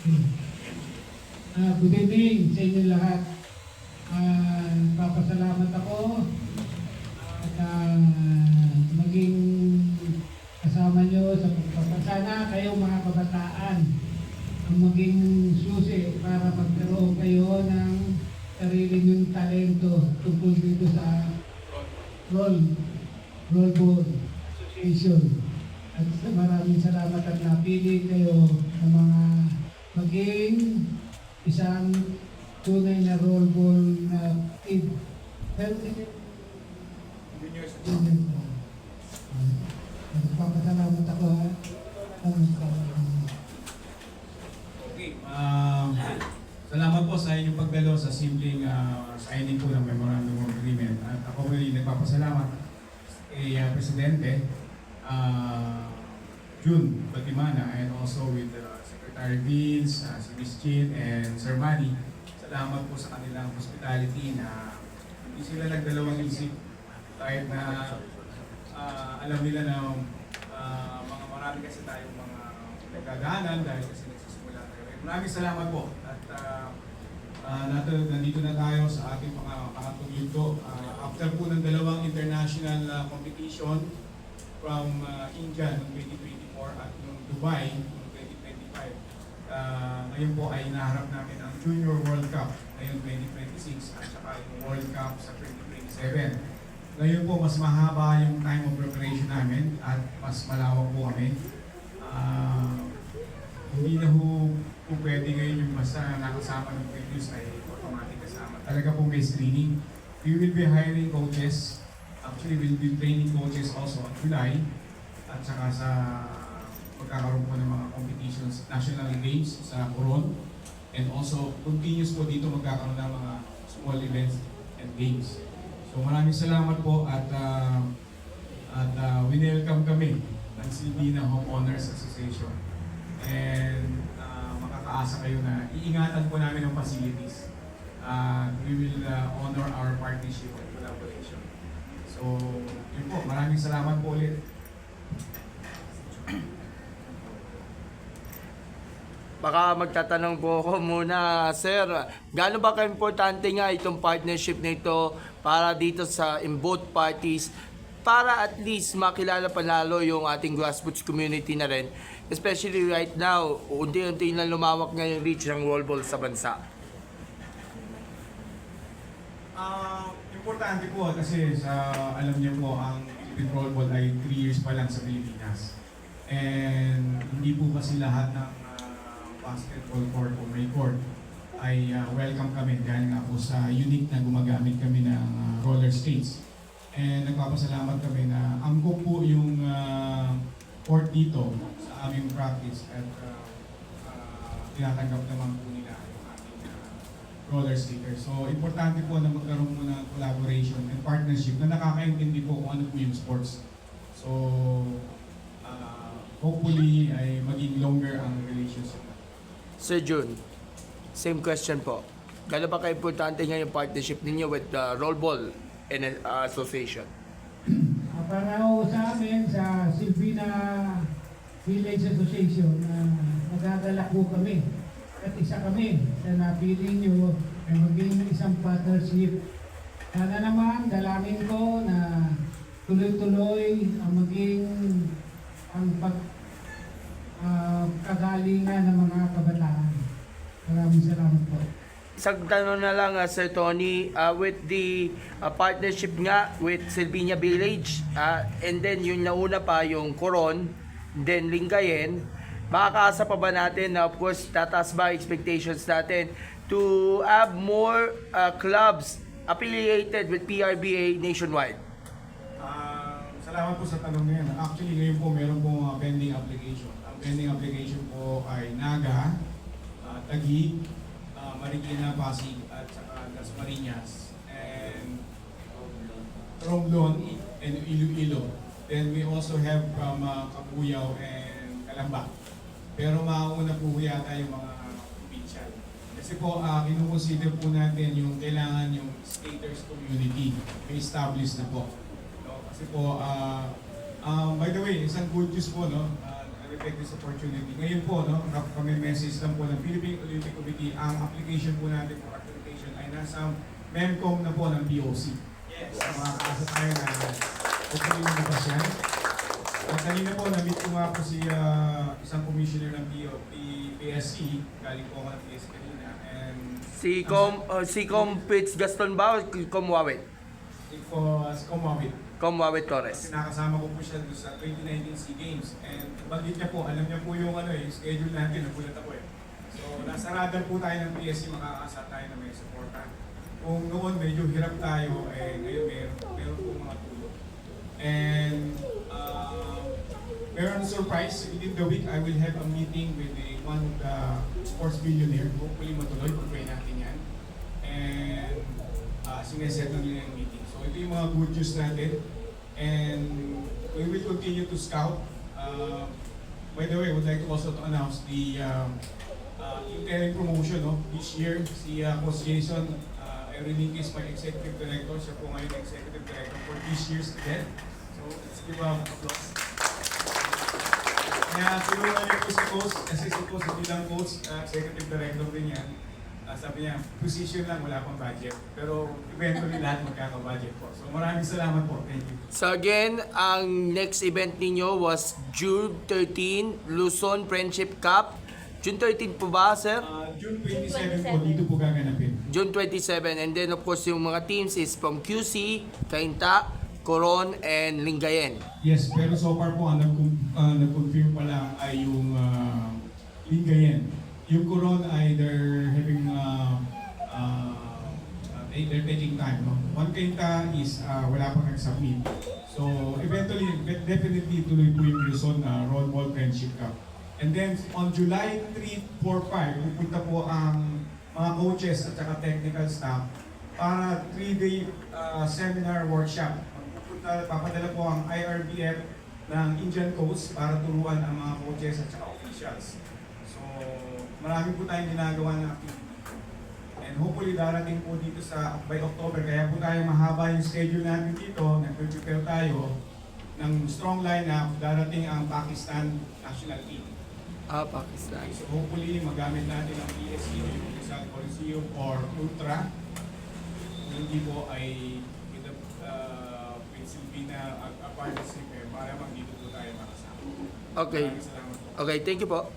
Good evening sa inyo lahat. Papasalamat ako at maging kasama nyo sa pagpapasana kayo mga kabataan ang maging susi para magkaroon kayo ng sarili nyong talento tungkol dito sa Rollball Association. At maraming salamat at napili kayo ng mga maging isang tunay na rollball na team. Nagpapasalamat ako ha. Okay. Salamat po sa inyong pagdalo sa simpleng signing po ng Memorandum of Agreement. At ako rin nagpapasalamat kay Presidente June Batimana and also with Secretary Vince, si Ms. Chin and Sir Manny. Salamat po sa kanilang hospitality na hindi sila nagdalawang isip kahit na alam nila na mga marami kasi tayong mga nagkagaanan dahil kasi nagsisimula tayo. Maraming salamat po at nandito na tayo sa ating pangatlong yugto. After po ng dalawang international competition from India noong 2024 at noong Dubai noong 2025. Ngayon po ay naharap namin ang Junior World Cup ngayon 2026 at saka yung World Cup sa 2027. Ngayon po mas mahaba yung time of preparation namin at mas malawak po kami. Hindi na po pwede ngayon yung basta nakasama ng previous ay automatic kasama. Talaga po may screening. We will be hiring coaches. Actually, we'll be training coaches also at July at saka sa pagkakaroon po ng mga competitions, national games sa Coron and also continuous po dito magkakaroon ng mga small events and games. So maraming salamat po at winelcome kami ng Silvina Homeowners Association and makakaasa kayo na iingatan po namin ang facilities. We will honor our partnership and collaboration. So, yun po. Maraming salamat po ulit. Baka magtatanong po ako muna, Sir, gaano ba ka-importante nga itong partnership na ito para dito sa in both parties para at least makilala panalo yung ating grassroots community na rin, especially right now, unti-unti na lumawak nga yung reach ng rollball sa bansa. Importante po kasi sa alam niyo po ang Philippine Rollball ay 3 years pa lang sa Pilipinas. And hindi po kasi lahat ng basketball court o may court ay welcome kami dahil nga po sa unique na gumagamit kami ng roller skates. And nagpapasalamat kami na angkop po yung court dito sa aming practice at tinatanggap naman po nila yung aming roller skater. So, importante po na magkaroon mo ng collaboration and partnership na nakakaintindi po kung ano po yung sports. So, hopefully ay maging longer ang relationship. Sir June, same question po. Gaano ba ka-importante nga yung partnership ninyo with the Rollball Association? Para ho sa amin sa Silvina Village Association, nagagalak po kami. At isa kami sa napili nyo ay maging isang partnership. Sana naman, dalangin ko na tuloy-tuloy ang maging ang kagalingan ng mga kabataan. Maraming salamat po. Isang tanong na lang, Sir Tony, with the partnership nga with Silvina Village, and then yung nauna pa yung Coron, then Lingayen, makakaasa pa ba natin na of course tataas ba expectations natin to have more clubs affiliated with PRBA nationwide? Salamat po sa tanong na yan. Actually, ngayon po meron po pending application. Ang pending application po ay Naga, Taguig, Marikina, Pasig, at saka Las Marinas, and Romblon, and Iloilo. Then we also have from Cabuyao and Calamba. Pero mauna po yata yung mga provincial. Kasi po, kinukonsider po natin yung kailangan yung skaters community may established na po. No? Kasi po, by the way, isang good news po, no? take this opportunity. Ngayon po, no, kami message lang po ng Philippine Olympic Committee, ang application po natin for accreditation ay nasa MEMCOM na po ng BOC. Yes. So, makakaasa tayo na hopefully lumabas yan. At kanina po, na-meet ko nga po si isang commissioner ng PSC, galing po ako ng PSC kanina, and Si Com Pitts Gaston ba o Com Wawit? si Comawit. Com Wawit Kasi Torres. nakasama ko po siya doon sa 2019 SEA Games. And bagit niya po, alam niya po yung schedule natin, nagulat ako eh. So, nasa radar po tayo ng PSC, makakaasa tayo na may supportan. Kung noon medyo hirap tayo, ngayon meron po mga tulong. And meron surprise, within the week, I will have a meeting with one of the sports billionaire. Hopefully matuloy, pag-pray natin yan. And sineset na nila yung meeting. So ito yung mga good news natin. And we will continue to scout. By the way, I would like to also to announce the interim promotion. No? This year, si Coach Jason Erinique is my executive director. Siya po ngayon executive director for this year's event. So let's give a applause. Kaya tulungan niyo po si Coach, kasi si Coach hindi lang Coach, executive director din yan. Sabi niya, position lang, wala pang budget. Pero eventually lahat magkaka-budget po. So maraming salamat po. Thank you. So again, ang next event ninyo was June 13, Luzon Friendship Cup. June 13 po ba, sir? June 27 po, dito po gaganapin. June 27. And then of course yung mga teams is from QC, Cainta, Coron, and Lingayen. Yes, pero so far po, ang nag-confirm pa lang ay yung Lingayen. Yung Coron ay they're having, they're taking time. No? One Cainta is wala pang nag-submit. So eventually, definitely tuloy po yung Luzon Roll Ball Friendship Cup. And then on July 3, 4, 5, pupunta po ang mga coaches at saka technical staff para 3-day seminar workshop. Papadala po ang IRBF ng Indian Coast para turuan ang mga coaches at saka officials. So, marami po tayong ginagawa na activity. And hopefully darating po dito by October, kaya po tayo mahaba yung schedule natin dito, nag-prepare tayo ng strong lineup, darating ang Pakistan national team. Pakistan. So hopefully magamit natin ang PSC o yung Rizal Coliseum or Ultra. Hindi po ay with Silvina partnership para magdito po tayo makasama. Okay. Maraming salamat po. Okay, thank you po.